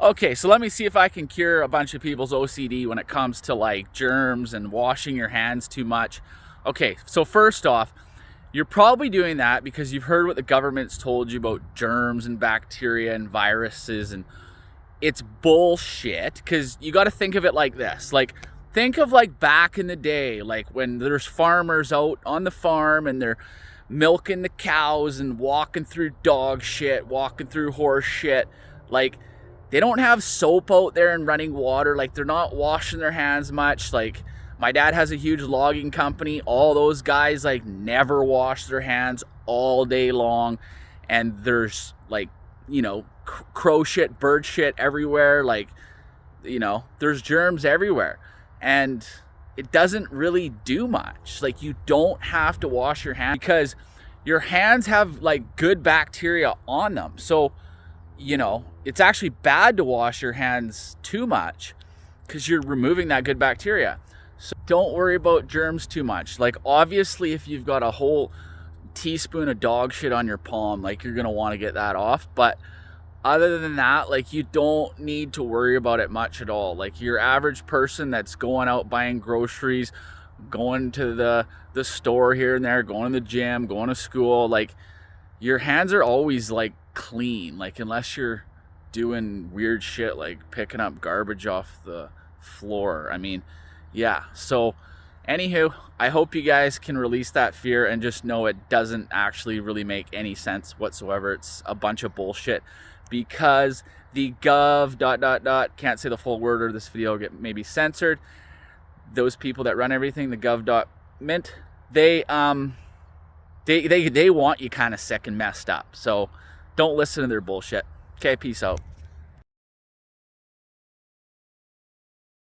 Okay, so let me see if I can cure a bunch of people's OCD when it comes to like germs and washing your hands too much. Okay, so first off, you're probably doing that because you've heard what the government's told you about germs and bacteria and viruses, and it's bullshit. Because you got to think of it like this. Like, think of like back in the day, like when there's farmers out on the farm and they're milking the cows and walking through dog shit, walking through horse shit. Like, they don't have soap out there and running water. Like, they're not washing their hands much. Like, my dad has a huge logging company. All those guys like never wash their hands all day long. And there's like, you know, crow shit, bird shit everywhere. Like, you know, there's germs everywhere. And it doesn't really do much. Like, you don't have to wash your hands because your hands have like good bacteria on them. So, you know, it's actually bad to wash your hands too much because you're removing that good bacteria. So don't worry about germs too much. Like, obviously, if you've got a whole teaspoon of dog shit on your palm, like, you're gonna want to get that off. But other than that, like, you don't need to worry about it much at all. Like, your average person that's going out buying groceries, going to the store here and there, going to the gym, going to school, like, your hands are always like clean, like, unless you're doing weird shit like picking up garbage off the floor. I mean, yeah. So anywho, I hope you guys can release that fear and just know it doesn't actually really make any sense whatsoever. It's a bunch of bullshit because the gov ... can't say the full word or this video will get maybe censored. Those people that run everything, the gov.mint, they want you kind of sick and messed up. So don't listen to their bullshit. Okay, peace out.